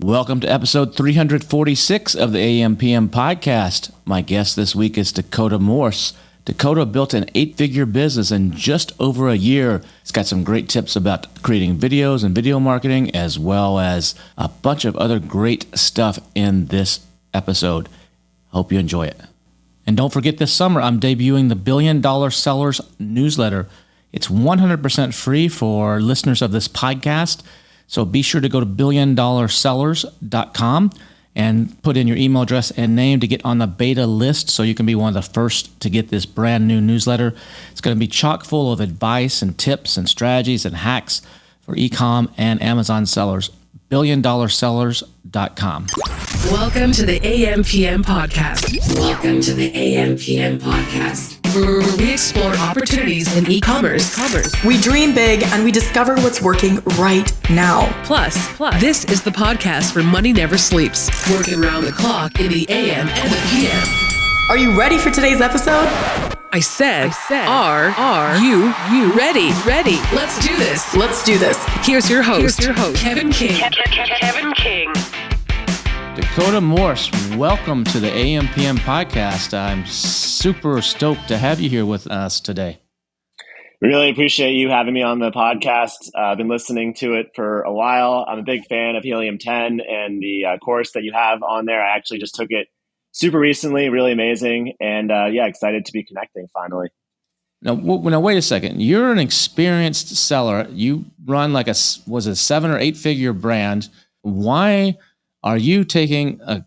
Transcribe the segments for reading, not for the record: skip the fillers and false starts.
Welcome to episode 346 of the AM/PM podcast. My guest this week is Dakota Morse. Dakota built an 8-figure business in just over a year. He's got some great tips about creating videos and video marketing, as well as a bunch of other great stuff in this episode. Hope you enjoy it. And don't forget, this summer, I'm debuting the $1 Billion Sellers newsletter. It's 100% free for listeners of this podcast. So be sure to go to billiondollarsellers.com and put in your email address and name to get on the beta list so you can be one of the first to get this brand new newsletter. It's going to be chock full of advice and tips and strategies and hacks for e-com and Amazon sellers. billiondollarsellers.com. Welcome to the AM/PM podcast. Welcome to the AM/PM podcast, where we explore opportunities in e-commerce. We dream big and we discover what's working right now. Plus, this is the podcast where money never sleeps, working around the clock in the AM and the PM. Are you ready for today's episode? I said, are you ready? Let's do this. Here's your host, Kevin King. Kevin King. Dakota Morse, welcome to the AM/PM podcast. I'm super stoked to have you here with us today. Really appreciate you having me on the podcast. I've been listening to it for a while. I'm a big fan of Helium 10 and the course that you have on there. I actually just took it super recently, really amazing. And excited to be connecting finally. Now, wait a second. You're an experienced seller. You run like a 7 or 8 figure brand. Why are you taking a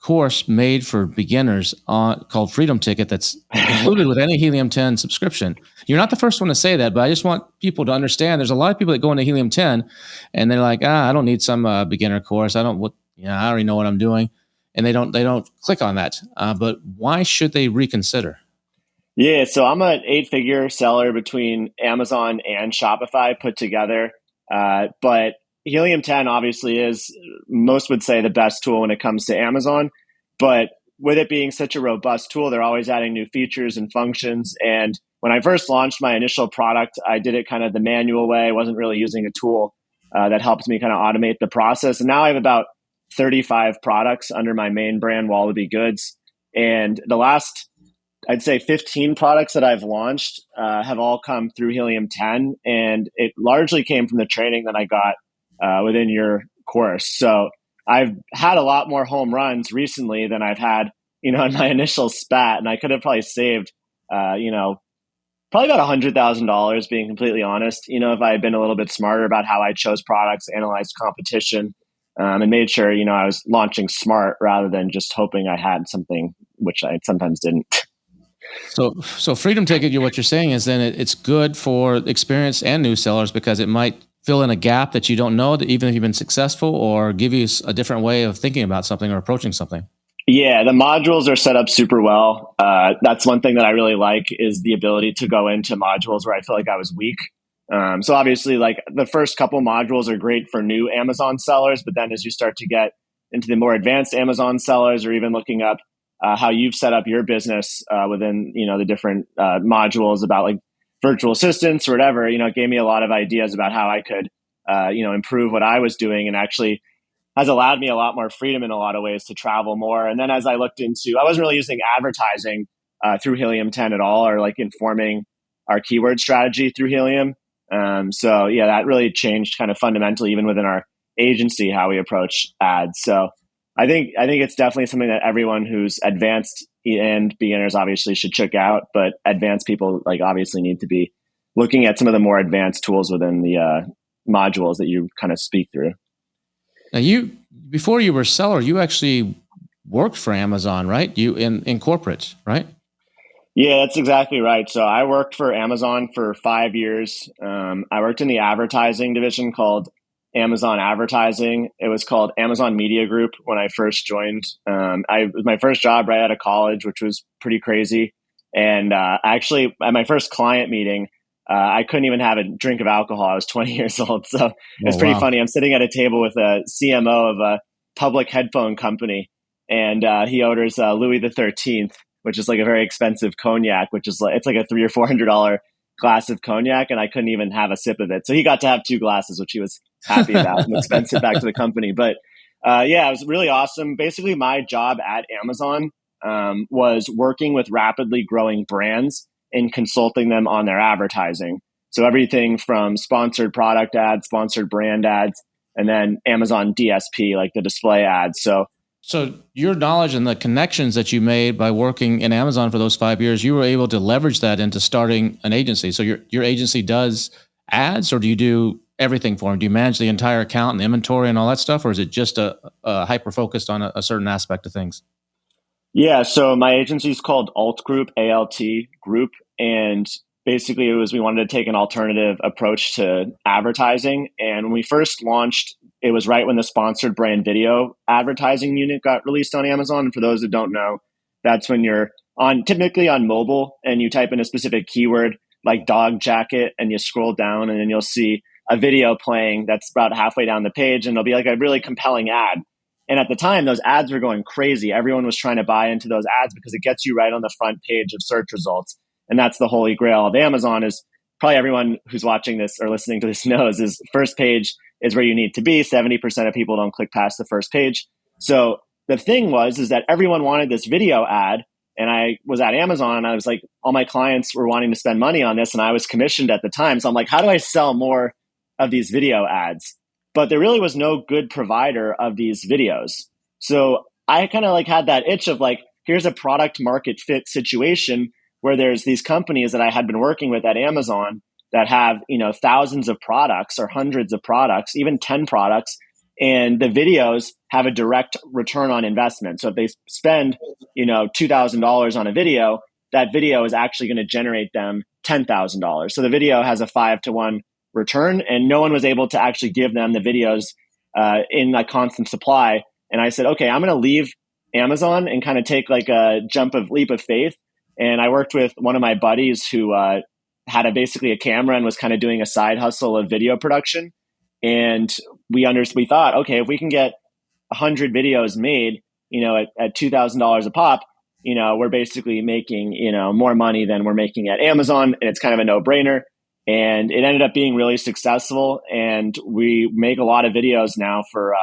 course made for beginners called Freedom Ticket that's included with any Helium 10 subscription? You're not the first one to say that, but I just want people to understand there's a lot of people that go into Helium 10 and they're like, I don't need some beginner course. I already know what I'm doing. And they don't click on that. But why should they reconsider? Yeah, so I'm an 8-figure seller between Amazon and Shopify put together. But Helium 10 obviously is, most would say, the best tool when it comes to Amazon. But with it being such a robust tool, they're always adding new features and functions. And when I first launched my initial product, I did it kind of the manual way. I wasn't really using a tool that helped me kind of automate the process. And now I have about 35 products under my main brand, Wallaby Goods. And the last, I'd say 15 products that I've launched have all come through Helium 10. And it largely came from the training that I got within your course. So I've had a lot more home runs recently than I've had, in my initial spat. And I could have probably saved, probably about $100,000, being completely honest, if I had been a little bit smarter about how I chose products, analyzed competition, and made sure, I was launching smart rather than just hoping I had something, which I sometimes didn't. So Freedom Ticket, what you're saying is then it's good for experienced and new sellers because it might fill in a gap that you don't know, that even if you've been successful, or give you a different way of thinking about something or approaching something. Yeah, the modules are set up super well. That's one thing that I really like, is the ability to go into modules where I feel like I was weak. So obviously, like, the first couple modules are great for new Amazon sellers, but then as you start to get into the more advanced Amazon sellers, or even looking up how you've set up your business within, the different modules about like virtual assistants or whatever, it gave me a lot of ideas about how I could, improve what I was doing, and actually has allowed me a lot more freedom in a lot of ways to travel more. And then as I looked into, I wasn't really using advertising through Helium 10 at all, or like informing our keyword strategy through Helium. That really changed kind of fundamentally, even within our agency, how we approach ads. So I think it's definitely something that everyone who's advanced and beginners obviously should check out, but advanced people obviously need to be looking at some of the more advanced tools within the modules that you kind of speak through. Now, before you were a seller, you actually worked for Amazon, right? You in corporate, right? Yeah, that's exactly right. So I worked for Amazon for 5 years. I worked in the advertising division called Amazon Advertising. It was called Amazon Media Group when I first joined. It was my first job right out of college, which was pretty crazy. And actually, at my first client meeting, I couldn't even have a drink of alcohol. I was 20 years old. So it's pretty funny. I'm sitting at a table with a CMO of a public headphone company, and he orders Louis the 13th, which is like a very expensive cognac, which is it's like a $300 or $400 glass of cognac, and I couldn't even have a sip of it. So he got to have 2 glasses, which he was happy about, and expensive back to the company. But Yeah, it was really awesome. Basically, my job at Amazon was working with rapidly growing brands and consulting them on their advertising. So everything from sponsored product ads, sponsored brand ads, and then Amazon DSP, like the display ads. So your knowledge and the connections that you made by working in Amazon for those 5 years, you were able to leverage that into starting an agency. So your agency does ads, or do you do everything for them? Do you manage the entire account and the inventory and all that stuff, or is it just a hyper focused on a certain aspect of things? Yeah, so my agency is called Alt Group, ALT Group, and basically we wanted to take an alternative approach to advertising. And when we first launched, it was right when the sponsored brand video advertising unit got released on Amazon. And for those that don't know, that's when you're typically on mobile and you type in a specific keyword like dog jacket and you scroll down and then you'll see a video playing that's about halfway down the page and it'll be like a really compelling ad. And at the time, those ads were going crazy. Everyone was trying to buy into those ads because it gets you right on the front page of search results. And that's the holy grail of Amazon. Is probably everyone who's watching this or listening to this knows is first page is where you need to be. 70% of people don't click past the first page. So the thing is that everyone wanted this video ad. And I was at Amazon and I was like, all my clients were wanting to spend money on this. And I was commissioned at the time. So I'm like, how do I sell more of these video ads? But there really was no good provider of these videos. So I kind of like had that itch of like, here's a product market fit situation where there's these companies that I had been working with at Amazon that have, thousands of products or hundreds of products, even 10 products, and the videos have a direct return on investment. So if they spend, $2,000 on a video, that video is actually going to generate them $10,000. So the video has a 5-to-1 return, and no one was able to actually give them the videos in like constant supply. And I said, okay, I'm going to leave Amazon and kind of take like a leap of faith. And I worked with one of my buddies who had basically a camera and was kind of doing a side hustle of video production. And we thought, okay, if we can get 100 videos made, at $2,000 a pop, we're basically making, more money than we're making at Amazon. And it's kind of a no-brainer. And it ended up being really successful. And we make a lot of videos now for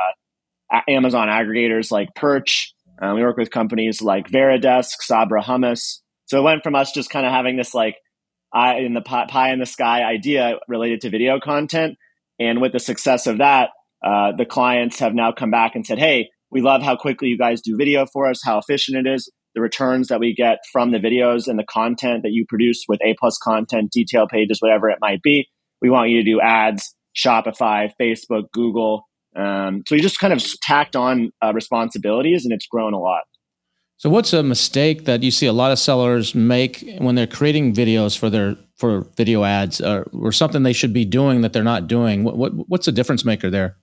Amazon aggregators like Perch. We work with companies like Veridesk, Sabra Hummus. So it went from us just kind of having this like pie in the sky idea related to video content. And with the success of that, the clients have now come back and said, hey, we love how quickly you guys do video for us, how efficient it is. The returns that we get from the videos and the content that you produce with A+ content, detail pages, whatever it might be. We want you to do ads, Shopify, Facebook, Google. So we just kind of tacked on responsibilities, and it's grown a lot. So what's a mistake that you see a lot of sellers make when they're creating videos for video ads, or something they should be doing that they're not doing? What's the difference maker there?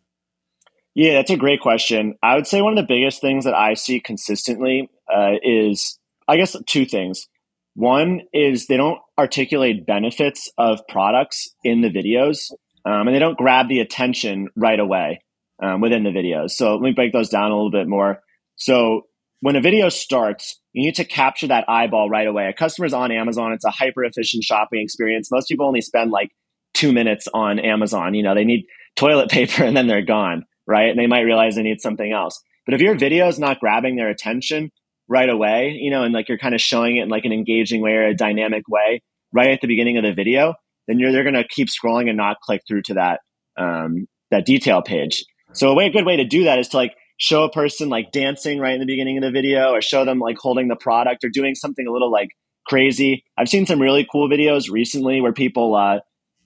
Yeah, that's a great question. I would say one of the biggest things that I see consistently is, I guess, two things. One is they don't articulate benefits of products in the videos, and they don't grab the attention right away within the videos. So let me break those down a little bit more. So when a video starts, you need to capture that eyeball right away. A customer's on Amazon. It's a hyper efficient shopping experience. Most people only spend like 2 minutes on Amazon. They need toilet paper and then they're gone, right? And they might realize they need something else. But if your video is not grabbing their attention right away, and like you're kind of showing it in like an engaging way or a dynamic way right at the beginning of the video, then they're going to keep scrolling and not click through to that detail page. So a good way to do that is to like show a person like dancing right in the beginning of the video, or show them like holding the product or doing something a little like crazy. I've seen some really cool videos recently where people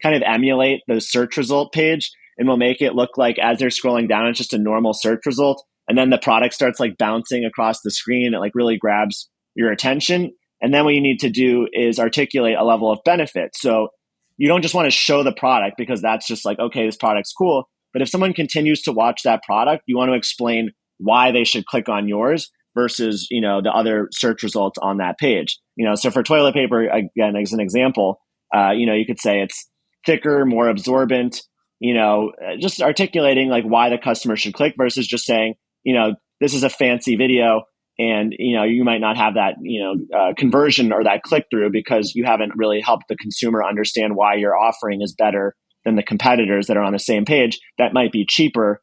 kind of emulate the search result page and will make it look like as they're scrolling down, it's just a normal search result. And then the product starts like bouncing across the screen. It like really grabs your attention. And then what you need to do is articulate a level of benefit. So you don't just want to show the product because that's just like, okay, this product's cool. But if someone continues to watch that product, you want to explain why they should click on yours versus, the other search results on that page. So for toilet paper, again, as an example, you could say it's thicker, more absorbent, just articulating like why the customer should click versus just saying, this is a fancy video and, you might not have that, conversion or that click through because you haven't really helped the consumer understand why your offering is better than the competitors that are on the same page that might be cheaper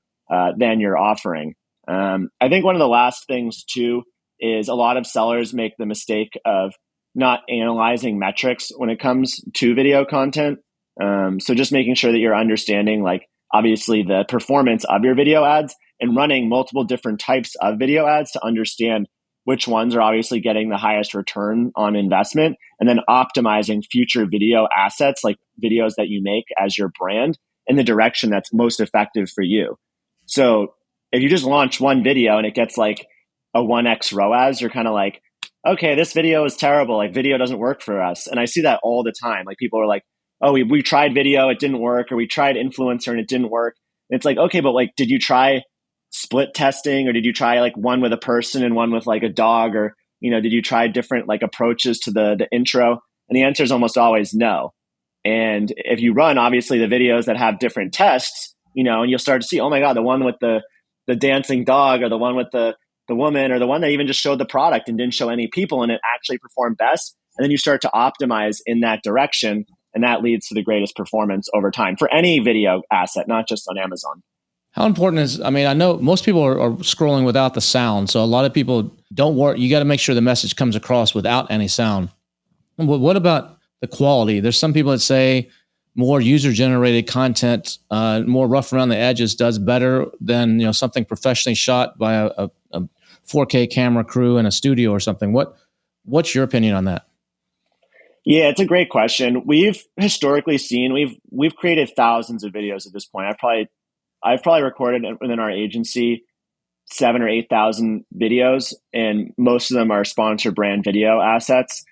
than your offering. I think one of the last things too is a lot of sellers make the mistake of not analyzing metrics when it comes to video content. So just making sure that you're understanding, like, obviously the performance of your video ads and running multiple different types of video ads to understand which ones are obviously getting the highest return on investment, and then optimizing future video assets, like videos that you make as your brand, in the direction that's most effective for you. So if you just launch one video and it gets like a 1x ROAS, you're kind of like, okay, this video is terrible. Like, video doesn't work for us. And I see that all the time. Like, people are like, oh, we tried video, it didn't work, or we tried influencer and it didn't work. And it's like, okay, but like, did you try split testing, or did you try like one with a person and one with like a dog, or, did you try different like approaches to the intro? And the answer is almost always no. And if you run obviously the videos that have different tests, and you'll start to see, oh my God, the one with the dancing dog, or the one with the woman, or the one that even just showed the product and didn't show any people and it actually performed best. And then you start to optimize in that direction. And that leads to the greatest performance over time for any video asset, not just on Amazon. How important is, I know most people are scrolling without the sound. So a lot of people don't work. You got to make sure the message comes across without any sound. What about the quality? There's some people that say more user-generated content, more rough around the edges, does better than something professionally shot by a 4K camera crew in a studio or something. What's your opinion on that? Yeah, it's a great question. We've historically seen we've created thousands of videos at this point. I've probably recorded within our agency 7,000 or 8,000 videos, and most of them are sponsored brand video assets.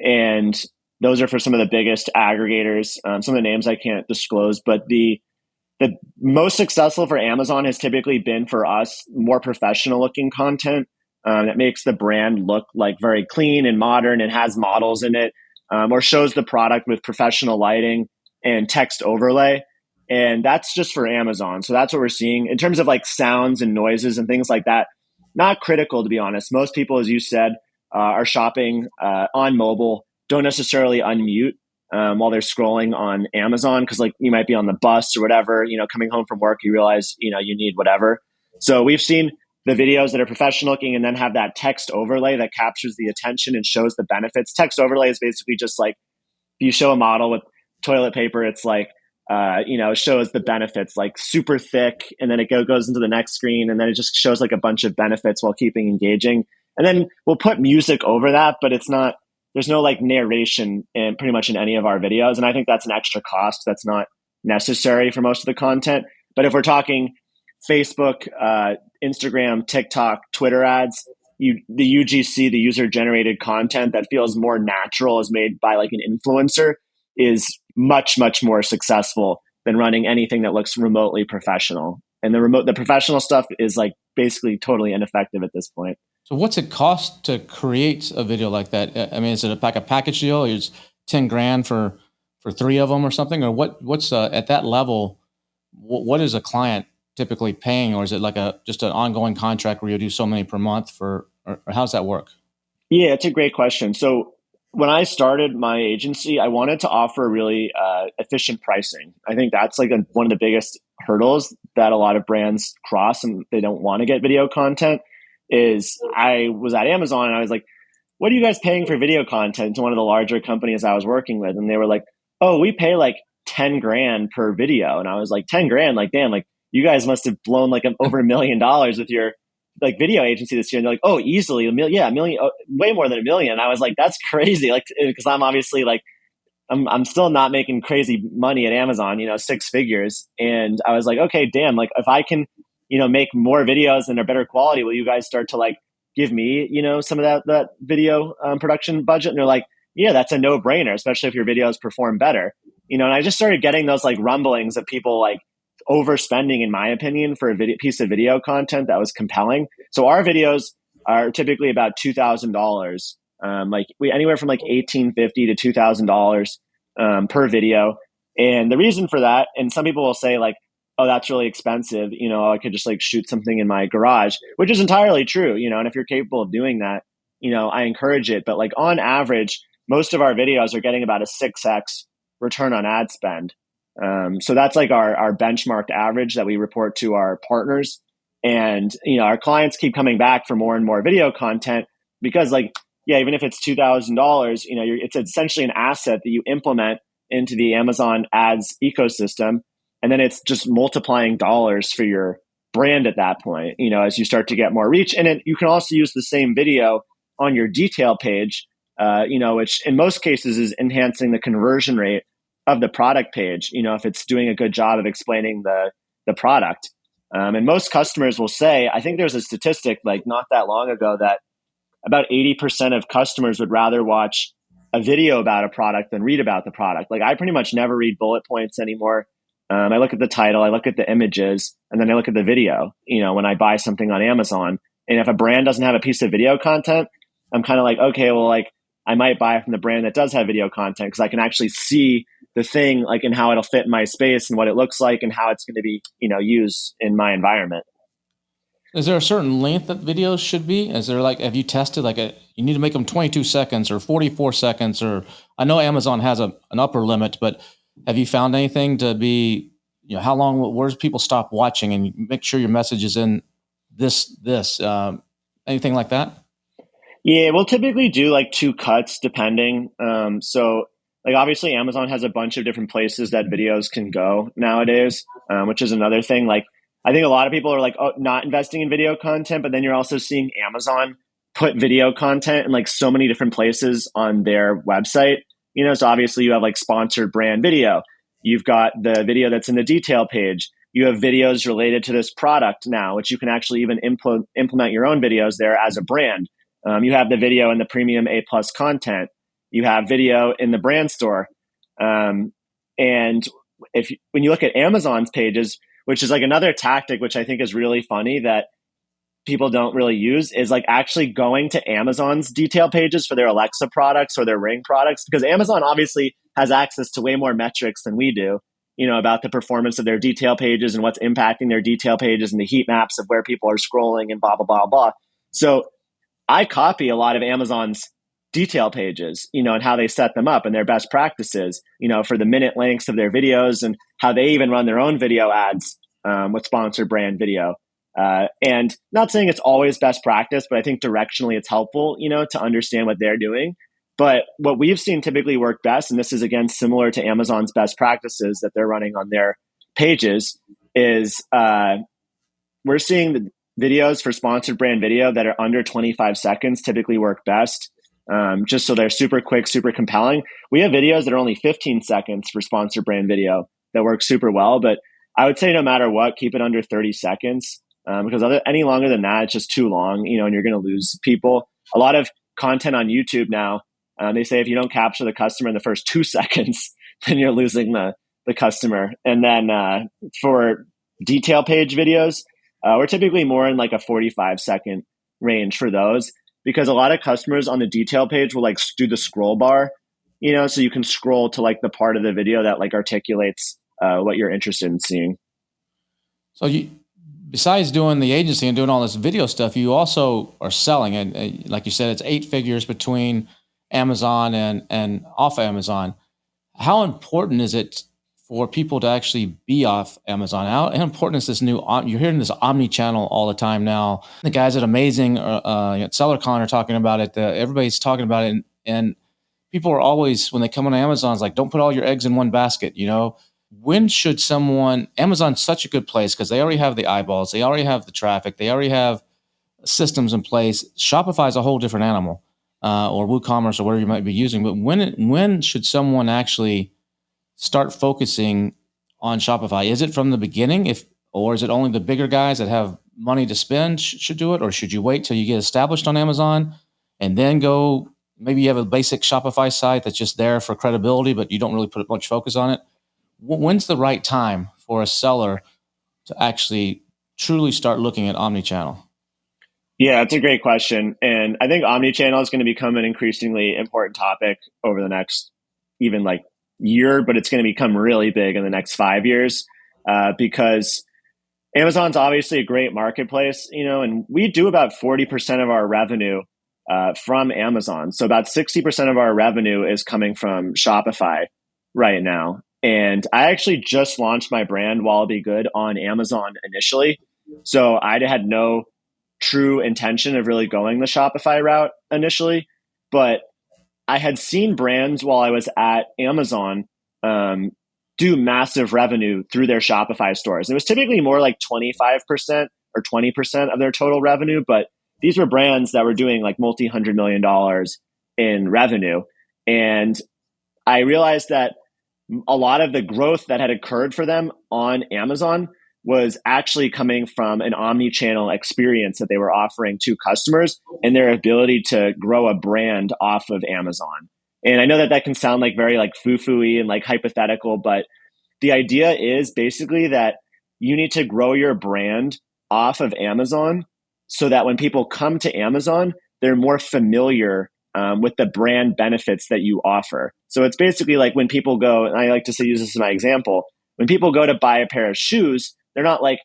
And those are for some of the biggest aggregators. Some of the names I can't disclose, but the most successful for Amazon has typically been, for us, more professional looking content that makes the brand look like very clean and modern and has models in it, or shows the product with professional lighting and text overlay. And that's just for Amazon. So that's what we're seeing in terms of like sounds and noises and things like that. Not critical, to be honest. Most people, as you said, are shopping on mobile, don't necessarily unmute while they're scrolling on Amazon, because like you might be on the bus or whatever, coming home from work, you realize, you need whatever. So we've seen the videos that are professional looking and then have that text overlay that captures the attention and shows the benefits. Text overlay is basically just like, if you show a model with toilet paper, it's like, it shows the benefits like super thick, and then it goes into the next screen, and then it just shows like a bunch of benefits while keeping engaging. And then we'll put music over that, but there's no like narration in pretty much in any of our videos. And I think that's an extra cost that's not necessary for most of the content. But if we're talking Facebook, Instagram, TikTok, Twitter ads, the UGC, the user generated content that feels more natural, is made by like an influencer, is much, much more successful than running anything that looks remotely professional. And the professional stuff is like basically totally ineffective at this point. So what's it cost to create a video like that? Is it like a package deal? It's $10,000 for 3 of them or something? Or what's at that level, what is a client typically paying? Or is it like just an ongoing contract where you do so many per month or how's that work? Yeah, it's a great question. So when I started my agency, I wanted to offer really efficient pricing. I think that's like one of the biggest hurdles that a lot of brands cross, and they don't want to get video content. Is I was at Amazon and I was like, what are you guys paying for video content, to one of the larger companies I was working with? And they were like, oh, we pay like $10,000 per video. And I was like, $10,000? Like, damn, like you guys must have blown like over $1 million with your like video agency this year. And they're like, oh, easily $1 million. Yeah, $1 million, way more than $1 million. And I was like, that's crazy. Like, because I'm obviously like, I'm still not making crazy money at Amazon, 6 figures. And I was like, okay, damn, like if I can, make more videos and they're better quality, will you guys start to like give me, some of that video production budget? And they're like, yeah, that's a no brainer, especially if your videos perform better, and I just started getting those like rumblings of people like overspending, in my opinion, for a piece of video content that was compelling. So our videos are typically about $2,000, like anywhere from like $1,850 to $2,000 per video. And the reason for that, and some people will say like, oh, that's really expensive. I could just like shoot something in my garage, which is entirely true. And if you're capable of doing that, I encourage it. But like on average, most of our videos are getting about a 6x return on ad spend. So that's like our benchmarked average that we report to our partners. And, our clients keep coming back for more and more video content because even if it's $2,000, it's essentially an asset that you implement into the Amazon ads ecosystem. And then it's just multiplying dollars for your brand at that point, as you start to get more reach. And you can also use the same video on your detail page, which in most cases is enhancing the conversion rate of the product page, if it's doing a good job of explaining the product. And most customers will say, I think there's a statistic not that long ago that about 80% of customers would rather watch a video about a product than read about the product. I pretty much never read bullet points anymore. I look at the title, I look at the images, and then I look at the video, when I buy something on Amazon. And if a brand doesn't have a piece of video content, I'm kind of okay, well, I might buy from the brand that does have video content because I can actually see the thing and how it'll fit in my space and what it looks like and how it's going to be, used in my environment. Is there a certain length that videos should be? Is there have you tested you need to make them 22 seconds or 44 seconds, or I know Amazon has an upper limit, but have you found anything to be, how long, where does people stop watching and make sure your message is in this, anything like that? Yeah, we'll typically do 2 cuts depending. So obviously Amazon has a bunch of different places that videos can go nowadays, which is another thing. I think a lot of people are not investing in video content, but then you're also seeing Amazon put video content in so many different places on their website. So obviously you have sponsored brand video. You've got the video that's in the detail page. You have videos related to this product now, which you can actually even implement your own videos there as a brand. You have the video in the premium A+ content. You have video in the brand store. And when you look at Amazon's pages, which is another tactic, which I think is really funny that people don't really use, is actually going to Amazon's detail pages for their Alexa products or their Ring products, because Amazon obviously has access to way more metrics than we do, about the performance of their detail pages and what's impacting their detail pages and the heat maps of where people are scrolling and blah, blah, blah, blah. So I copy a lot of Amazon's detail pages, and how they set them up and their best practices, for the minute lengths of their videos and how they even run their own video ads with sponsored brand video. And not saying it's always best practice, but I think directionally it's helpful, to understand what they're doing. But what we've seen typically work best, and this is again similar to Amazon's best practices that they're running on their pages, is we're seeing the videos for sponsored brand video that are under 25 seconds typically work best. Just so they're super quick, super compelling. We have videos that are only 15 seconds for sponsored brand video that work super well. But I would say no matter what, keep it under 30 seconds because any longer than that, it's just too long, and you're going to lose people. A lot of content on YouTube now, they say if you don't capture the customer in the first 2 seconds, then you're losing the customer. And then for detail page videos, we're typically more in a 45-second range for those, because a lot of customers on the detail page will do the scroll bar, so you can scroll to the part of the video that articulates what you're interested in seeing. So besides doing the agency and doing all this video stuff, you also are selling, and like you said, it's 8 figures between Amazon and off Amazon. How important is it for people to actually be off Amazon? How important is this new, you're hearing this Omnichannel all the time now. The guys at Amazing, at SellerCon are talking about it. Everybody's talking about it. And people are always, when they come on Amazon, it's don't put all your eggs in one basket. When should Amazon's such a good place because they already have the eyeballs. They already have the traffic. They already have systems in place. Shopify is a whole different animal, or WooCommerce or whatever you might be using. But when should someone actually start focusing on Shopify? Is it from the beginning, or is it only the bigger guys that have money to spend should do it, or should you wait till you get established on Amazon and then go? Maybe you have a basic Shopify site that's just there for credibility, but you don't really put much focus on it. When's the right time for a seller to actually truly start looking at Omnichannel? Yeah, that's a great question. And I think Omnichannel is going to become an increasingly important topic over the next even year, but it's going to become really big in the next 5 years because Amazon's obviously a great marketplace, and we do about 40% of our revenue from Amazon. So about 60% of our revenue is coming from Shopify right now. And I actually just launched my brand, Wall Be Good, on Amazon initially. So I had no true intention of really going the Shopify route initially, but I had seen brands while I was at Amazon do massive revenue through their Shopify stores. It was typically more like 25% or 20% of their total revenue, but these were brands that were doing like multi-$100 million in revenue. And I realized that a lot of the growth that had occurred for them on Amazon was actually coming from an omni-channel experience that they were offering to customers and their ability to grow a brand off of Amazon. And I know that that can sound like very like foo-foo-y and like hypothetical, but the idea is basically that you need to grow your brand off of Amazon so that when people come to Amazon, they're more familiar with the brand benefits that you offer. So it's basically like when people go, and I like to say, use this as my example, when people go to buy a pair of shoes, they're not like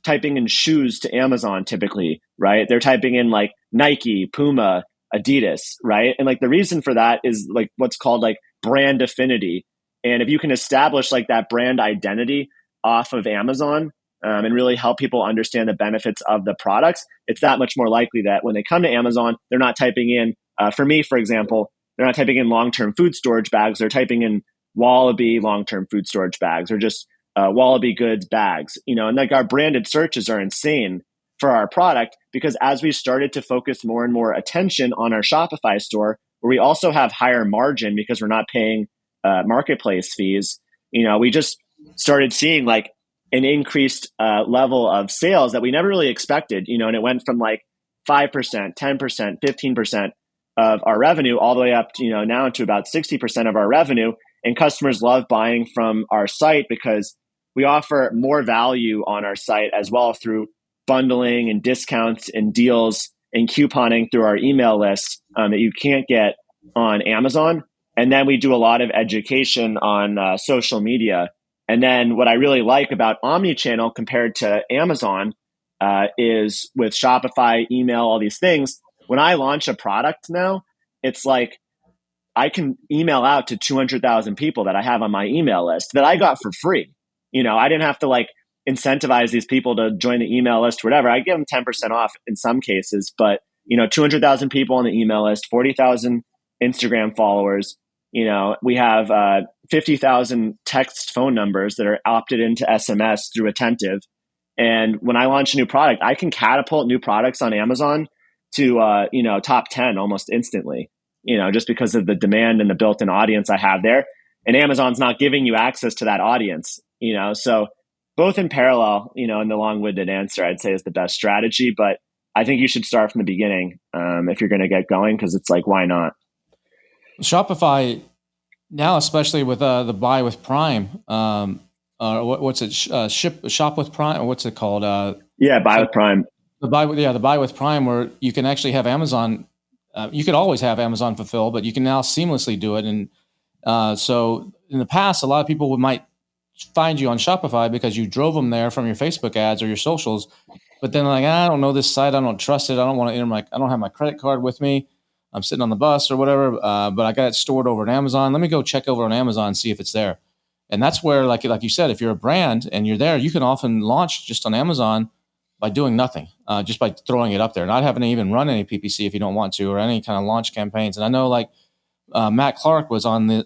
typing in shoes to Amazon typically, right? They're typing in like Nike, Puma, Adidas, right? And like the reason for that is like what's called like brand affinity. And if you can establish like that brand identity off of Amazon and really help people understand the benefits of the products, it's that much more likely that when they come to Amazon, they're not typing in, for me, for example, they're not typing in long-term food storage bags. They're typing in Wallaby long-term food storage bags or just Wallaby goods bags, you know, and like our branded searches are insane for our product because as we started to focus more and more attention on our Shopify store, where we also have higher margin because we're not paying marketplace fees, you know, we just started seeing like an increased level of sales that we never really expected, you know, and it went from like 5%, 10%, 15% of our revenue all the way up to, you know, now to about 60% of our revenue. And customers love buying from our site because we offer more value on our site as well through bundling and discounts and deals and couponing through our email list that you can't get on Amazon. And then we do a lot of education on social media. And then what I really like about Omnichannel compared to Amazon is with Shopify, email, all these things. When I launch a product now, it's like I can email out to 200,000 people that I have on my email list that I got for free. You know, I didn't have to like incentivize these people to join the email list, whatever. I give them 10% off in some cases, but you know, 200,000 people on the email list, 40,000 Instagram followers. You know, we have 50,000 text phone numbers that are opted into SMS through Attentive. And when I launch a new product, I can catapult new products on Amazon to, you know, top 10 almost instantly, you know, just because of the demand and the built-in audience I have there. And Amazon's not giving you access to that audience, you know, so both in parallel, you know, in the long-winded answer, I'd say is the best strategy. But I think you should start from the beginning if you're going to get going, because it's like, why not? Shopify now, especially with the buy with Prime, what's it? Shop with Prime, or what's it called? Buy with Prime. The buy with Prime, where you can actually have Amazon. You could always have Amazon fulfill, but you can now seamlessly do it. And so in the past, a lot of people might find you on Shopify because you drove them there from your Facebook ads or your socials. But then like, I don't know this site. I don't trust it. I don't want to enter I don't have my credit card with me. I'm sitting on the bus or whatever, but I got it stored over at Amazon. Let me go check over on Amazon and see if it's there. And that's where, like you said, if you're a brand and you're there, you can often launch just on Amazon by doing nothing, just by throwing it up there, not having to even run any PPC if you don't want to, or any kind of launch campaigns. And I know like Matt Clark was on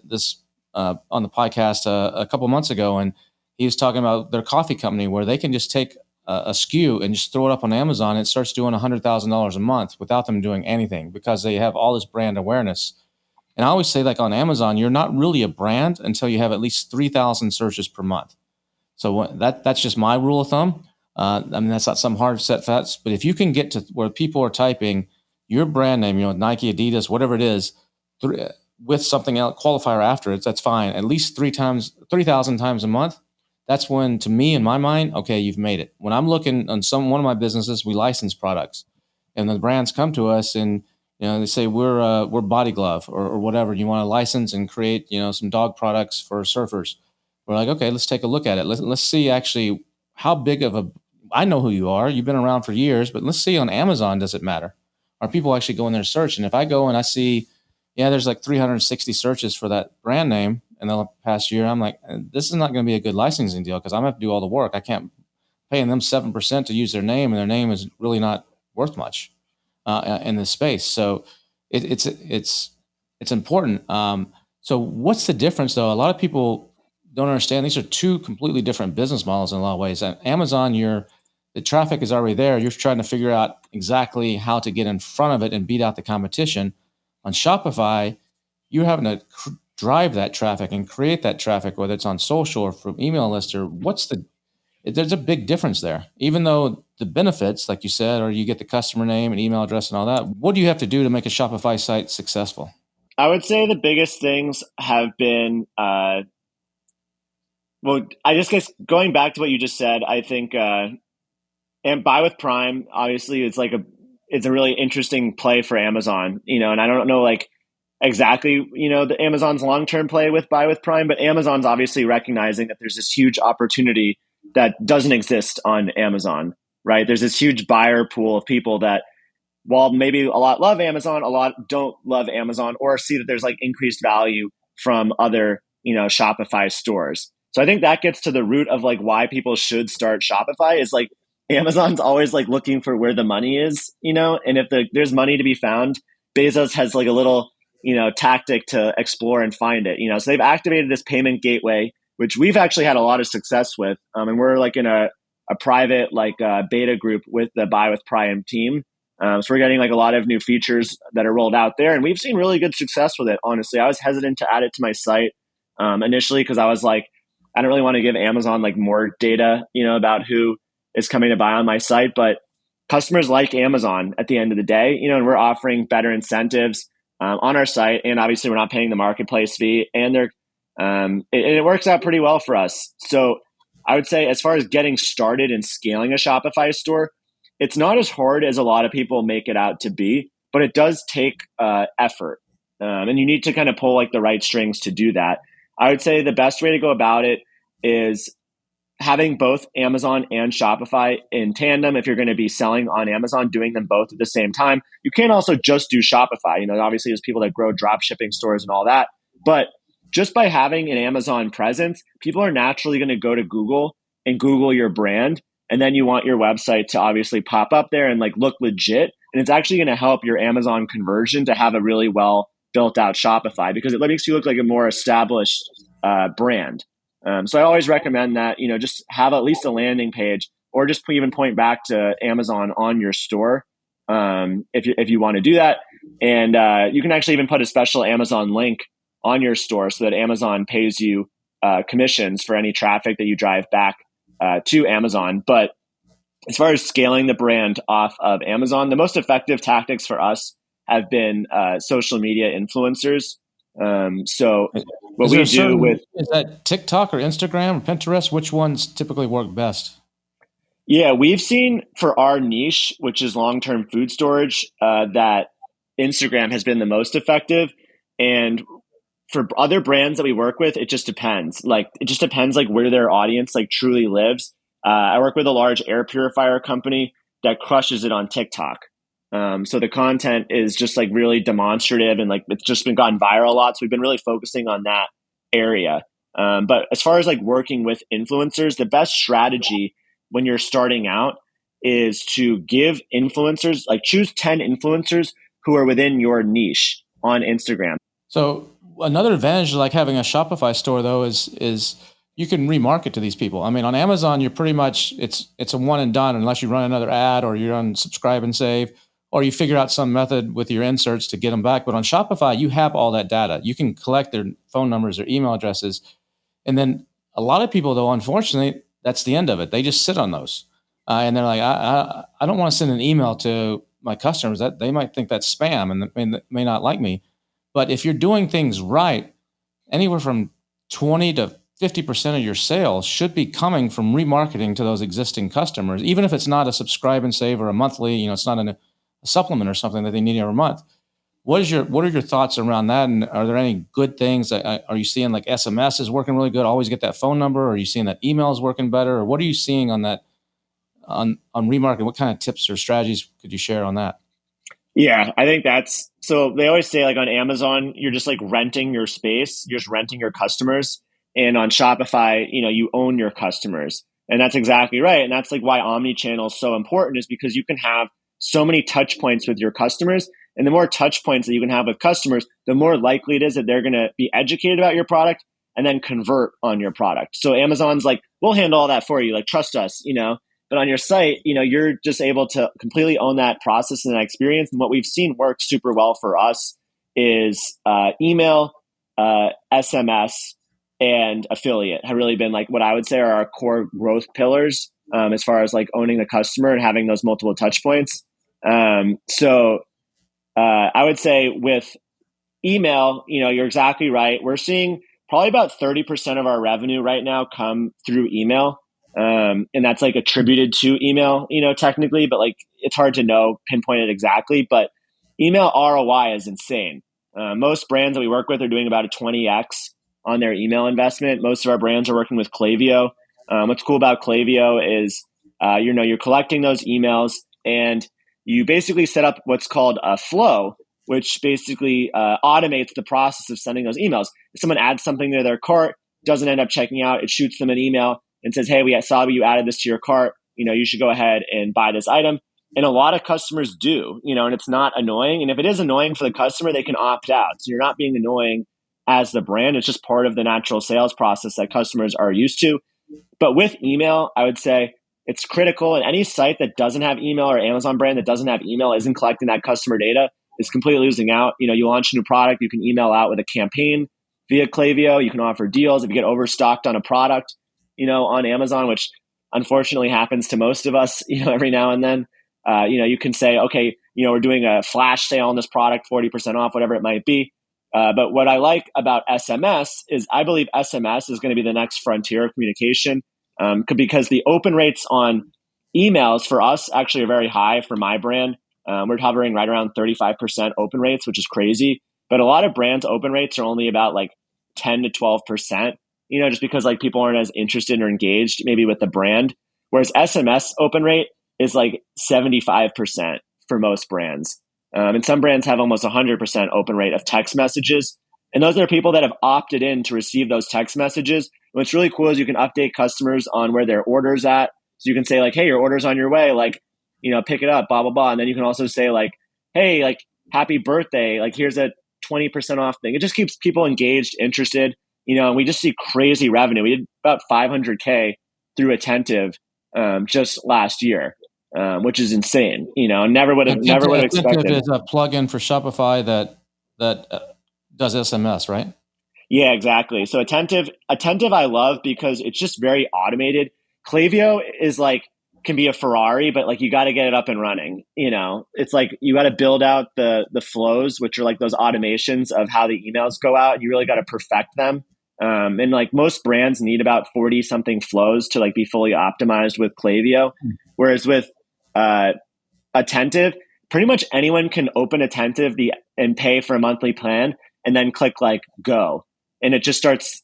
on the podcast a couple months ago, and he was talking about their coffee company where they can just take a SKU and just throw it up on Amazon. And it starts doing $100,000 a month without them doing anything because they have all this brand awareness. And I always say, like on Amazon, you're not really a brand until you have at least 3,000 searches per month. So that's just my rule of thumb. I mean, that's not some hard set facts, but if you can get to where people are typing your brand name, you know, Nike, Adidas, whatever it is, with something else qualifier after it, that's fine. At least 3,000 times a month. That's when, to me, in my mind, okay, you've made it. When I'm looking on one of my businesses, we license products, and the brands come to us and, you know, they say we're Body Glove or whatever. You want to license and create, you know, some dog products for surfers. We're like, okay, let's take a look at it. Let's see actually how big of a. I know who you are. You've been around for years, but let's see on Amazon, does it matter? Are people actually going there to search? And if I go and I see, yeah, there's like 360 searches for that brand name in the past year, I'm like, this is not going to be a good licensing deal because I'm going to have to do all the work. I can't paying them 7% to use their name, and their name is really not worth much in this space. So it's important. So what's the difference, though? A lot of people don't understand these are two completely different business models in a lot of ways. At Amazon, the traffic is already there. You're trying to figure out exactly how to get in front of it and beat out the competition. On Shopify, you're having to drive that traffic and create that traffic, whether it's on social or from email list, or there's a big difference there. Even though the benefits, like you said, or you get the customer name and email address and all that, what do you have to do to make a Shopify site successful? I would say the biggest things have been, I just guess going back to what you just said, I think, and buy with Prime, obviously it's a really interesting play for Amazon, and I don't know like exactly, the Amazon's long-term play with buy with Prime, but Amazon's obviously recognizing that there's this huge opportunity that doesn't exist on Amazon, right? There's this huge buyer pool of people that, while maybe a lot love Amazon, a lot don't love Amazon or see that there's like increased value from other, Shopify stores. So I think that gets to the root of like why people should start Shopify is like Amazon's always like looking for where the money is, and if there's money to be found, Bezos has like a little, tactic to explore and find it, so they've activated this payment gateway, which we've actually had a lot of success with. And we're like in a private like beta group with the Buy with Prime team. So we're getting like a lot of new features that are rolled out there, and we've seen really good success with it. Honestly, I was hesitant to add it to my site initially because I was like, I don't really want to give Amazon like more data, about who is coming to buy on my site. But customers like Amazon at the end of the day, and we're offering better incentives on our site, and obviously we're not paying the marketplace fee, and it works out pretty well for us. So I would say as far as getting started and scaling a Shopify store, it's not as hard as a lot of people make it out to be, but it does take effort. And you need to kind of pull like the right strings to do that. I would say the best way to go about it is having both Amazon and Shopify in tandem. If you're going to be selling on Amazon, doing them both at the same time. You can also just do Shopify. Obviously there's people that grow drop shipping stores and all that, but just by having an Amazon presence, people are naturally going to go to Google and Google your brand. And then you want your website to obviously pop up there and like look legit. And it's actually going to help your Amazon conversion to have a really well built out Shopify because it makes you look like a more established brand. So I always recommend that, just have at least a landing page or just even point back to Amazon on your store if you want to do that. And you can actually even put a special Amazon link on your store so that Amazon pays you commissions for any traffic that you drive back to Amazon. But as far as scaling the brand off of Amazon, the most effective tactics for us have been social media influencers. So what we do is that TikTok or Instagram or Pinterest? Which ones typically work best? Yeah, we've seen for our niche, which is long-term food storage, that Instagram has been the most effective. And for other brands that we work with, it just depends. Like, it just depends like where their audience like truly lives. I work with a large air purifier company that crushes it on TikTok. So the content is just like really demonstrative and like it's just been gotten viral a lot. So we've been really focusing on that area. But as far as like working with influencers, the best strategy when you're starting out is to give influencers, like choose 10 influencers who are within your niche on Instagram. So another advantage of like having a Shopify store though is you can remarket to these people. I mean, on Amazon, you're pretty much, it's a one and done unless you run another ad or you run subscribe and save, or you figure out some method with your inserts to get them back. But on Shopify, you have all that data. You can collect their phone numbers, their email addresses. And then a lot of people though, unfortunately, that's the end of it. They just sit on those. And they're like, I don't want to send an email to my customers. That they might think that's spam and they may not like me. But if you're doing things right, anywhere from 20 to 50% of your sales should be coming from remarketing to those existing customers, even if it's not a subscribe and save or a monthly, it's not a supplement or something that they need every month. What are your thoughts around that? And are there any good things? Are you seeing like SMS is working really good? Always get that phone number. Or are you seeing that email is working better? Or what are you seeing on that, on remarketing? What kind of tips or strategies could you share on that? Yeah, I think so they always say like on Amazon, you're just like renting your space. You're just renting your customers. And on Shopify, you own your customers. And that's exactly right. And that's like why omnichannel is so important, is because you can have so many touch points with your customers. And the more touch points that you can have with customers, the more likely it is that they're going to be educated about your product and then convert on your product. So Amazon's like, we'll handle all that for you. Like, trust us, But on your site, you're just able to completely own that process and that experience. And what we've seen work super well for us is email, SMS, and affiliate have really been like what I would say are our core growth pillars as far as like owning the customer and having those multiple touch points. So I would say with email, you're exactly right. We're seeing probably about 30% of our revenue right now come through email. And that's like attributed to email, technically, but like it's hard to pinpoint it exactly. But email ROI is insane. Most brands that we work with are doing about a 20x on their email investment. Most of our brands are working with Klaviyo. What's cool about Klaviyo is, you're collecting those emails and you basically set up what's called a flow, which basically automates the process of sending those emails. If someone adds something to their cart, doesn't end up checking out, it shoots them an email and says, hey, we saw you added this to your cart. You should go ahead and buy this item. And a lot of customers do, and it's not annoying. And if it is annoying for the customer, they can opt out. So you're not being annoying as the brand. It's just part of the natural sales process that customers are used to. But with email, I would say it's critical. And any site that doesn't have email, or Amazon brand that doesn't have email, isn't collecting that customer data, is completely losing out. You launch a new product, you can email out with a campaign via Klaviyo. You can offer deals if you get overstocked on a product, on Amazon, which unfortunately happens to most of us, every now and then. You can say, okay, we're doing a flash sale on this product, 40% off, whatever it might be. But what I like about SMS is I believe SMS is going to be the next frontier of communication, because the open rates on emails for us actually are very high for my brand. We're hovering right around 35% open rates, which is crazy. But a lot of brands' open rates are only about like 10 to 12%, just because like people aren't as interested or engaged maybe with the brand. Whereas SMS open rate is like 75% for most brands. And some brands have almost 100% open rate of text messages. And those are people that have opted in to receive those text messages. And what's really cool is you can update customers on where their order's at. So you can say like, hey, your order's on your way, like, pick it up, blah, blah, blah. And then you can also say like, hey, like, happy birthday, like here's a 20% off thing. It just keeps people engaged, interested, and we just see crazy revenue. We did about 500K through Attentive just last year. Which is insane, never would have expected. Attentive is a plugin for Shopify that does SMS, right? Yeah, exactly. So Attentive I love because it's just very automated. Klaviyo is like, can be a Ferrari, but like you got to get it up and running. It's like you got to build out the flows, which are like those automations of how the emails go out. You really got to perfect them. And like most brands need about 40 something flows to like be fully optimized with Klaviyo. Whereas with Attentive, pretty much anyone can open Attentive and pay for a monthly plan and then click like go. And it just starts,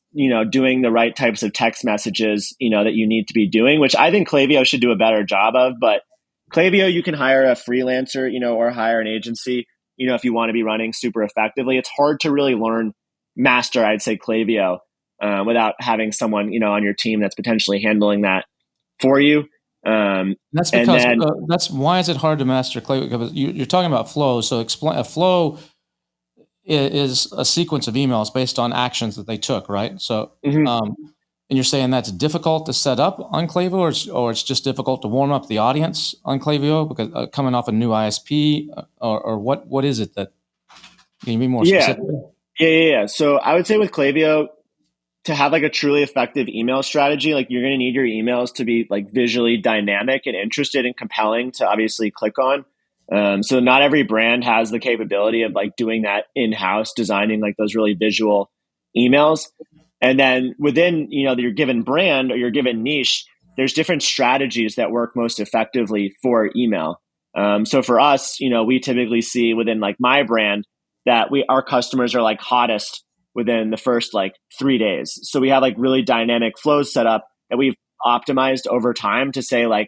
doing the right types of text messages, that you need to be doing, which I think Klaviyo should do a better job of. But Klaviyo, you can hire a freelancer, or hire an agency, if you want to be running super effectively. It's hard to really master, I'd say, Klaviyo without having someone, on your team that's potentially handling that for you. That's because that's why is it hard to master Klaviyo? Because you're talking about flows. So explain a flow is a sequence of emails based on actions that they took, right? So, and you're saying that's difficult to set up on Klaviyo, or it's just difficult to warm up the audience on Klaviyo because coming off a new ISP, or what is it that can you be more specific? Yeah. So I would say with Klaviyo, to have like a truly effective email strategy, like you're going to need your emails to be like visually dynamic and interested and compelling to obviously click on. So not every brand has the capability of like doing that in-house, designing like those really visual emails. And then within, your given brand or your given niche, there's different strategies that work most effectively for email. So for us, we typically see within like my brand that our customers are like hottest within the first like 3 days. So we have like really dynamic flows set up that we've optimized over time to say like,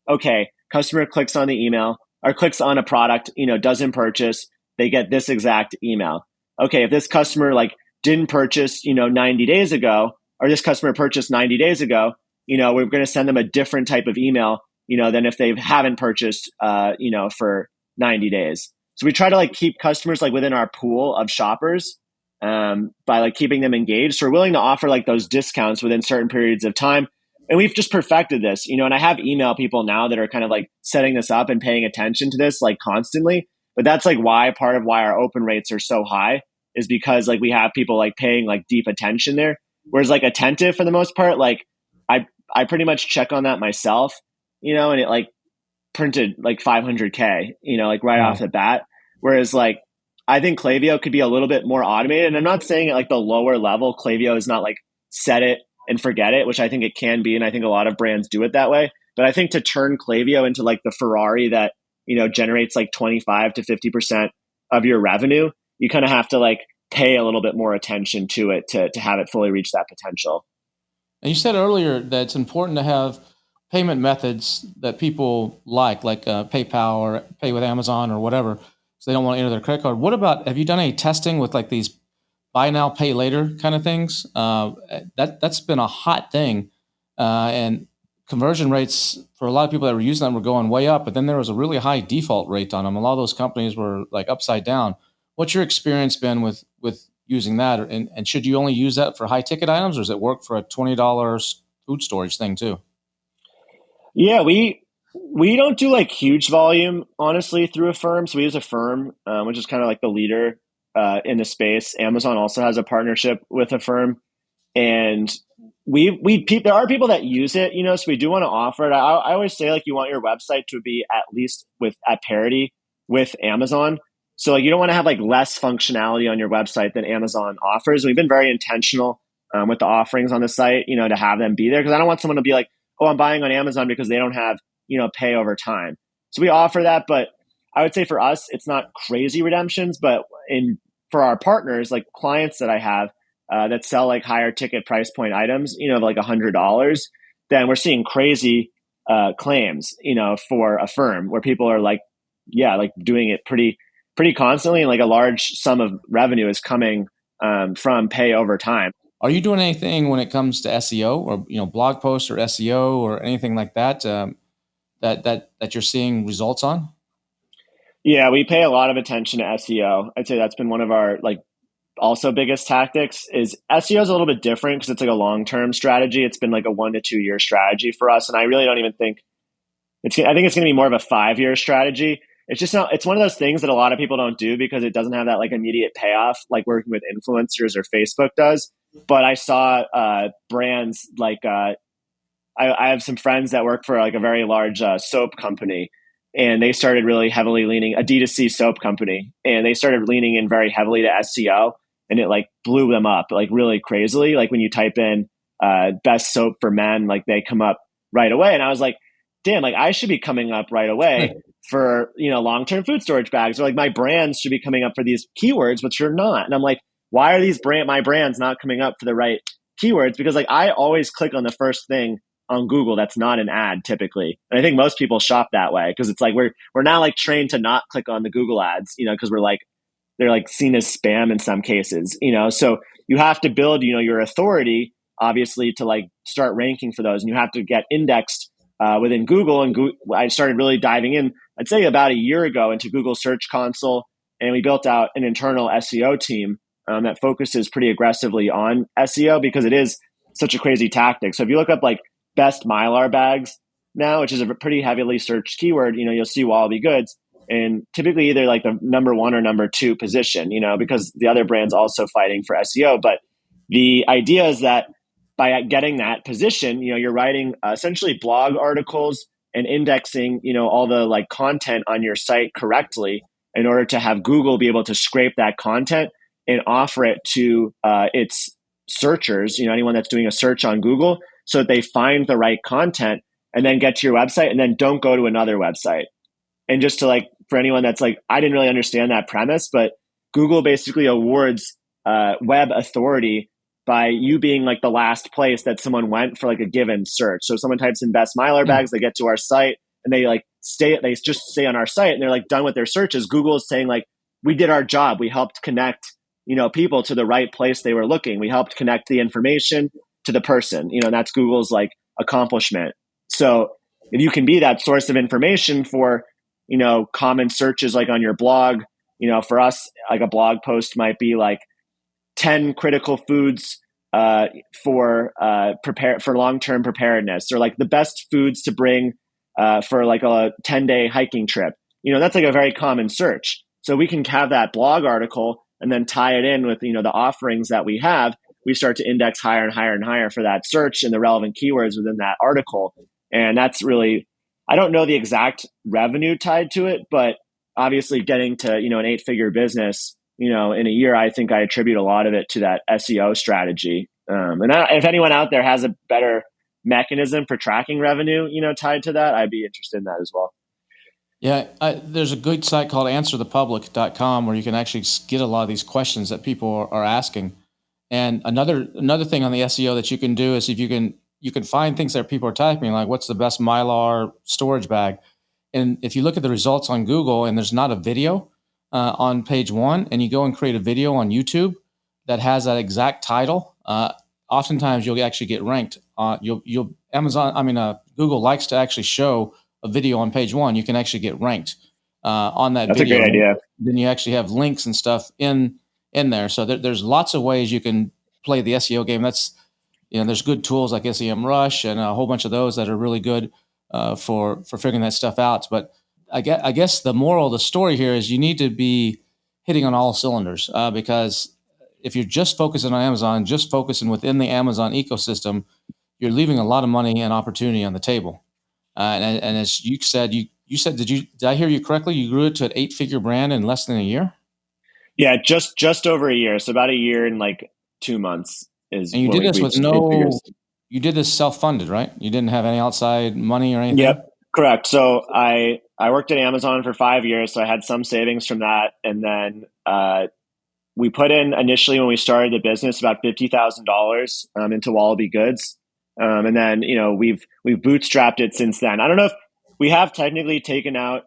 okay, customer clicks on the email or clicks on a product, doesn't purchase, they get this exact email. Okay, if this customer like didn't purchase, 90 days ago, or this customer purchased 90 days ago, we're going to send them a different type of email, than if they haven't purchased, for 90 days. So we try to like keep customers like within our pool of shoppers, by like keeping them engaged. So we're willing to offer like those discounts within certain periods of time. And we've just perfected this, and I have email people now that are kind of like setting this up and paying attention to this like constantly. But that's like part of why our open rates are so high is because like we have people like paying like deep attention there. Whereas like attentive for the most part, like I pretty much check on that myself, and it like printed like 500K, like right off the bat. Whereas like, I think Klaviyo could be a little bit more automated. And I'm not saying at like the lower level, Klaviyo is not like set it and forget it, which I think it can be. And I think a lot of brands do it that way. But I think to turn Klaviyo into like the Ferrari that, generates like 25 to 50% of your revenue, you kind of have to like pay a little bit more attention to it to have it fully reach that potential. And you said earlier that it's important to have payment methods that people like PayPal or pay with Amazon or whatever, so they don't want to enter their credit card. What about, have you done any testing with like these buy now, pay later kind of things? That's been a hot thing. And conversion rates for a lot of people that were using them were going way up, but then there was a really high default rate on them. A lot of those companies were like upside down. What's your experience been with using that? And should you only use that for high ticket items, or does it work for a $20 food storage thing too? Yeah, we don't do like huge volume, honestly, through Affirm. So we use Affirm, which is kind of like the leader in the space. Amazon also has a partnership with Affirm, and there are people that use it, so we do want to offer it. I always say like you want your website to be at least at parity with Amazon. So like you don't want to have like less functionality on your website than Amazon offers. We've been very intentional with the offerings on the site, to have them be there, because I don't want someone to be like, oh, I'm buying on Amazon because they don't have, pay over time. So we offer that, but I would say for us, it's not crazy redemptions, but for our partners, like clients that I have that sell like higher ticket price point items, like $100, then we're seeing crazy claims, for Affirm, where people are like, like doing it pretty constantly, and like a large sum of revenue is coming from pay over time. Are you doing anything when it comes to SEO or blog posts or SEO or anything like that that you're seeing results on? Yeah, we pay a lot of attention to SEO. I'd say that's been one of our like also biggest tactics. Is SEO is a little bit different because it's like a long-term strategy. It's been like a 1 to 2 year strategy for us, and I really don't even think I think it's going to be more of a 5-year strategy. It's just not, it's one of those things that a lot of people don't do because it doesn't have that like immediate payoff like working with influencers or Facebook does. But I saw brands like I have some friends that work for like a very large soap company, and they started really heavily leaning, a D2C soap company, and they started leaning in very heavily to SEO, and it like blew them up like really crazily. Like when you type in best soap for men, like they come up right away. And I was like, damn, like I should be coming up right away for, long-term food storage bags, or like my brands should be coming up for these keywords, which are not. And I'm like, why are my brands not coming up for the right keywords? Because like I always click on the first thing on Google that's not an ad typically. And I think most people shop that way because it's like we're now like trained to not click on the Google ads, because they're like seen as spam in some cases, so you have to build, your authority obviously to like start ranking for those, and you have to get indexed within Google. And I started really diving in, I'd say about a year ago, into Google Search Console, and we built out an internal SEO team that focuses pretty aggressively on SEO because it is such a crazy tactic. So if you look up like best Mylar bags now, which is a pretty heavily searched keyword, you'll see Wallaby Goods, and typically either like the number 1 or number 2 position, because the other brand's also fighting for SEO. But the idea is that by getting that position, you're writing essentially blog articles and indexing, all the like content on your site correctly in order to have Google be able to scrape that content and offer it to its searchers, anyone that's doing a search on Google, so that they find the right content and then get to your website and then don't go to another website. And just to like, for anyone that's like, I didn't really understand that premise, but Google basically awards web authority by you being like the last place that someone went for like a given search. So if someone types in best Mylar bags, they get to our site and they just stay on our site and they're like done with their searches. Google is saying like, we did our job. We helped connect, people to the right place they were looking. We helped connect the information to the person, and that's Google's like accomplishment. So if you can be that source of information for, common searches like on your blog, for us, like a blog post might be like 10 critical foods for long-term preparedness, or like the best foods to bring for like a 10-day hiking trip. That's like a very common search. So we can have that blog article and then tie it in with, the offerings that we have. We start to index higher and higher and higher for that search and the relevant keywords within that article. And that's really, I don't know the exact revenue tied to it, but obviously getting to, an 8-figure business, in a year, I think I attribute a lot of it to that SEO strategy. If anyone out there has a better mechanism for tracking revenue, tied to that, I'd be interested in that as well. Yeah, there's a good site called answerthepublic.com where you can actually get a lot of these questions that people are asking. And another thing on the SEO that you can do is if you can find things that people are typing, like what's the best Mylar storage bag. And if you look at the results on Google and there's not a video on page 1, and you go and create a video on YouTube that has that exact title, oftentimes you'll actually get ranked. Google likes to actually show a video on page 1. You can actually get ranked on that video. That's a great idea. Then you actually have links and stuff in there. So there's lots of ways you can play the SEO game. That's, there's good tools like SEMrush and a whole bunch of those that are really good for figuring that stuff out. But I guess the moral of the story here is you need to be hitting on all cylinders because if you're just focusing on Amazon, just focusing within the Amazon ecosystem, you're leaving a lot of money and opportunity on the table. And as you said, did I hear you correctly? You grew it to an 8-figure brand in less than a year? Yeah, just over a year. So about a year and like 2 months is. And you did this with you did this self-funded, right? You didn't have any outside money or anything? Yep, correct. So I worked at Amazon for 5 years. So I had some savings from that. And then we put in initially when we started the business about $50,000 into Wallaby Goods. And then, we've bootstrapped it since then. I don't know if we have technically taken out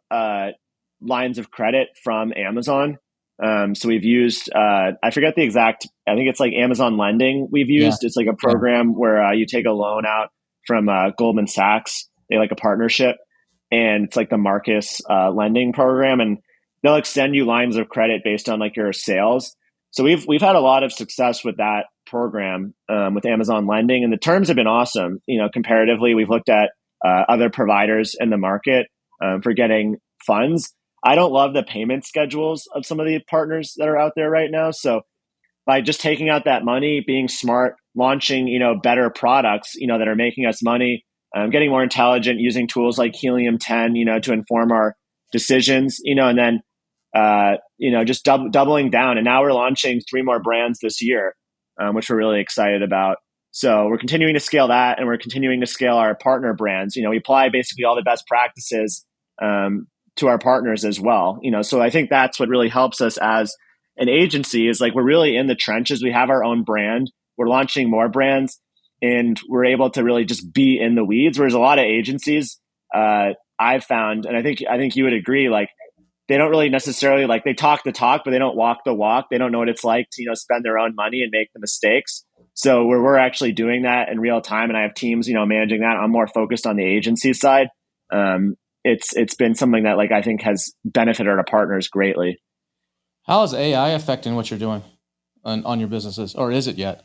lines of credit from Amazon. So we've used, I forget the exact, I think it's like Amazon Lending we've used. Yeah. It's like a program where you take a loan out from Goldman Sachs. They like a partnership, and it's like the Marcus lending program, and they'll extend you lines of credit based on like your sales. So we've had a lot of success with that program with Amazon Lending, and the terms have been awesome. Comparatively, we've looked at other providers in the market for getting funds. I don't love the payment schedules of some of the partners that are out there right now. So by just taking out that money, being smart, launching, better products, that are making us money, getting more intelligent, using tools like Helium 10, to inform our decisions, and then, just doubling down. And now we're launching 3 more brands this year, which we're really excited about. So we're continuing to scale that, and we're continuing to scale our partner brands. We apply basically all the best practices to our partners as well. So I think that's what really helps us as an agency is like we're really in the trenches. We have our own brand. We're launching more brands, and we're able to really just be in the weeds. Whereas a lot of agencies I've found, and I think you would agree, like they don't really necessarily they talk the talk, but they don't walk the walk. They don't know what it's like to spend their own money and make the mistakes. So we're actually doing that in real time, and I have teams managing that. I'm more focused on the agency side. It's been something that I think has benefited our partners greatly. How is AI affecting what you're doing on your businesses, or is it yet?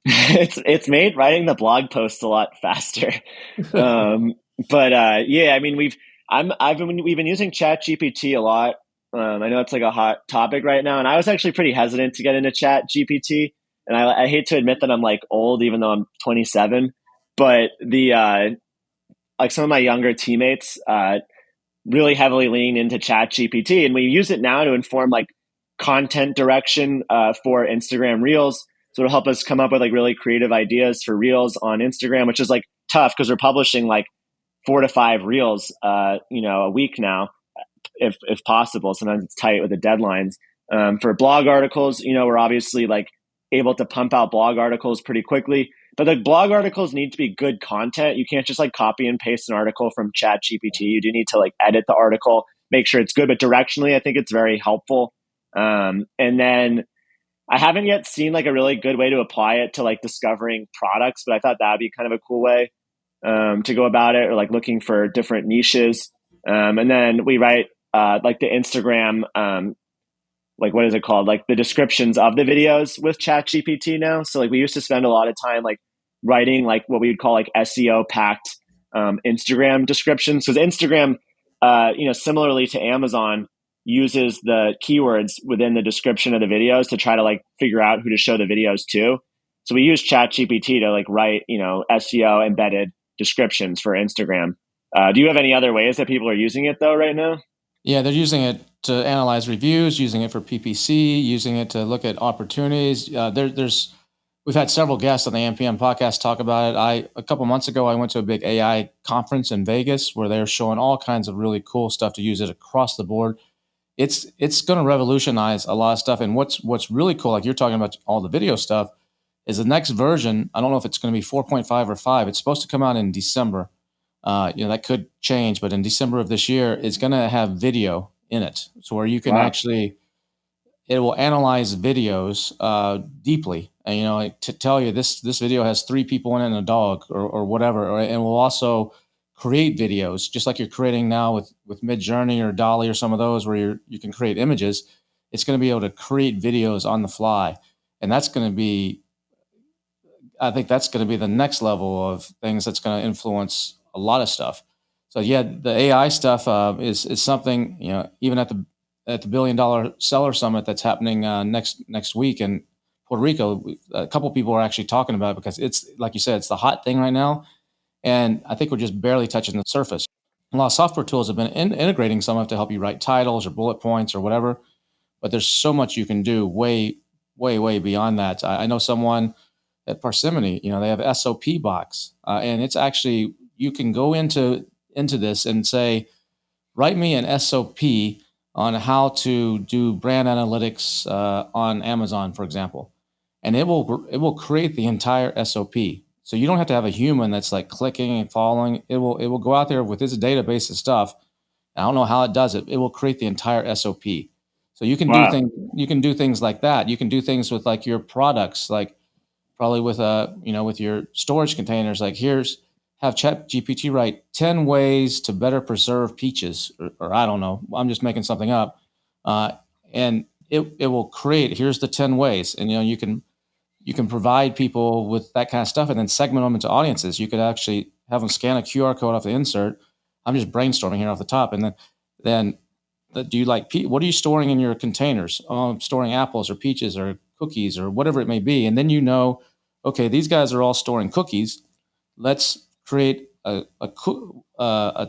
It's made writing the blog posts a lot faster. But yeah, I mean we've been using ChatGPT a lot. I know it's like a hot topic right now, and I was actually pretty hesitant to get into ChatGPT, and I hate to admit that I'm old, even though I'm 27. But the some of my younger teammates really heavily lean into ChatGPT, and we use it now to inform content direction for Instagram Reels. So it'll help us come up with really creative ideas for Reels on Instagram, which is tough because we're publishing 4 to 5 Reels a week now, if possible. Sometimes it's tight with the deadlines. For blog articles, we're obviously able to pump out blog articles pretty quickly. But the blog articles need to be good content. You can't just copy and paste an article from ChatGPT. You do need to edit the article, make sure it's good. But directionally, I think it's very helpful. And then I haven't yet seen a really good way to apply it to discovering products, but I thought that'd be kind of a cool way. to go about it, or like looking for different niches. And then we write like the Instagram, like what is it called? Like the descriptions of the videos with ChatGPT now. So like we used to spend a lot of time like writing like what we would call like SEO packed Instagram descriptions. Because Instagram, similarly to Amazon, uses the keywords within the description of the videos to try to like figure out who to show the videos to. So we use ChatGPT to like write, SEO embedded descriptions for Instagram. Do you have any other ways that people are using it though right now? Yeah, they're using it to analyze reviews, using it for PPC, using it to look at opportunities. We've had several guests on the AMPM podcast talk about it. A couple months ago, I went to a big AI conference in Vegas where they're showing all kinds of really cool stuff to use it across the board. It's going to revolutionize a lot of stuff. And what's really cool, like you're talking about all the video stuff, is the next version. I don't know if it's going to be 4.5 or 5. It's supposed to come out in December. That could change, but in December of this year, it's going to have video in it. So where you can it will analyze videos deeply, and to tell you this video has 3 people in it and a dog or whatever, and will also create videos just like you're creating now with Midjourney or Dolly or some of those where you can create images. It's going to be able to create videos on the fly, and that's going to be, I think that's going to be the next level of things that's going to influence a lot of stuff. So yeah, the AI stuff is something, even at the $1 billion seller summit that's happening next week in Puerto Rico, a couple people are actually talking about it because it's, like you said, it's the hot thing right now. And I think we're just barely touching the surface. A lot of software tools have been integrating some of it to help you write titles or bullet points or whatever, but there's so much you can do way, way, way beyond that. I know someone at Parsimony, they have an SOP box, and it's actually, you can go into this and say, write me an SOP on how to do brand analytics on Amazon, for example, and it will create the entire SOP. So you don't have to have a human that's like clicking and following. It will go out there with its database of stuff. I don't know how it does it. It will create the entire SOP. So you can do things. You can do things like that. You can do things with like your products, like probably with with your storage containers. Like have ChatGPT write 10 ways to better preserve peaches, or I don't know. I'm just making something up, and it will create. Here's the 10 ways, and you can provide people with that kind of stuff, and then segment them into audiences. You could actually have them scan a QR code off the insert. I'm just brainstorming here off the top, and then do you like what are you storing in your containers? Oh, I'm storing apples or peaches or cookies or whatever it may be, and then okay, these guys are all storing cookies. Let's create a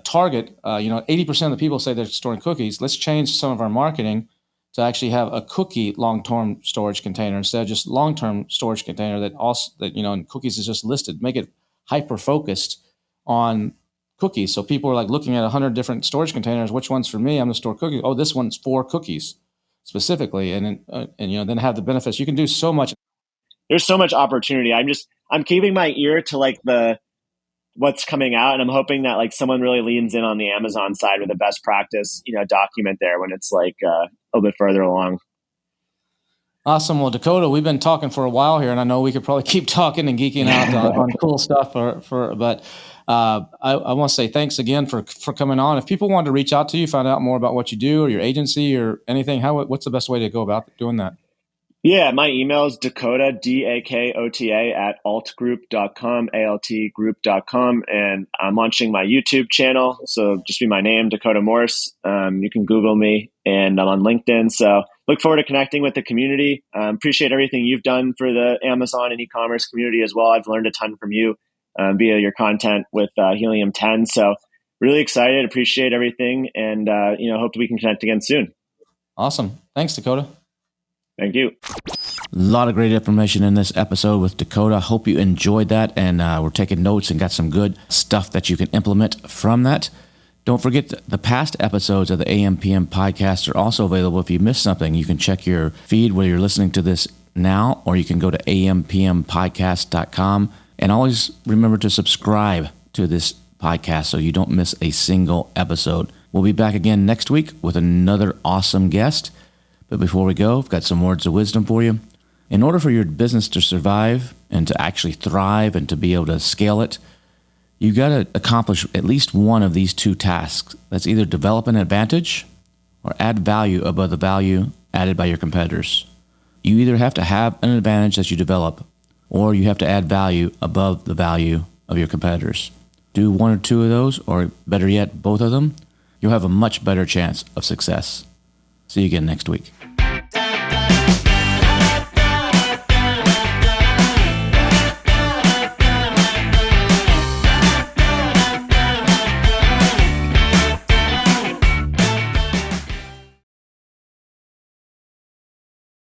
target. 80% of the people say they're storing cookies. Let's change some of our marketing to actually have a cookie long-term storage container instead of just long-term storage container and cookies is just listed. Make it hyper-focused on cookies. So people are like looking at 100 different storage containers. Which one's for me? I'm going to store cookies. Oh, this one's for cookies specifically. And then have the benefits. You can do so much. There's so much opportunity. I'm keeping my ear to what's coming out, and I'm hoping that like someone really leans in on the Amazon side with a best practice, document there when it's like a little bit further along. Awesome. Well, Dakota, we've been talking for a while here, and I know we could probably keep talking and geeking out on cool stuff but I want to say thanks again for coming on. If people wanted to reach out to you, find out more about what you do or your agency or anything, what's the best way to go about doing that? Yeah, my email is Dakota, DAKOTA @altgroup.com, ALTgroup.com. And I'm launching my YouTube channel. So just be my name, Dakota Morse. You can Google me, and I'm on LinkedIn. So look forward to connecting with the community. Appreciate everything you've done for the Amazon and e-commerce community as well. I've learned a ton from you via your content with Helium 10. So really excited, appreciate everything. And, hope we can connect again soon. Awesome. Thanks, Dakota. Thank you. A lot of great information in this episode with Dakota. Hope you enjoyed that, and we're taking notes and got some good stuff that you can implement from that. Don't forget the past episodes of the AMPM podcast are also available. If you missed something, you can check your feed where you're listening to this now, or you can go to ampmpodcast.com. And always remember to subscribe to this podcast so you don't miss a single episode. We'll be back again next week with another awesome guest. But before we go, I've got some words of wisdom for you. In order for your business to survive and to actually thrive and to be able to scale it, You got to accomplish at least one of these two tasks. That's either develop an advantage or add value above the value added by your competitors. You either have to have an advantage that you develop, or you have to add value above the value of your competitors. Do one or two of those, or better yet, both of them, you'll have a much better chance of success. See you again next week.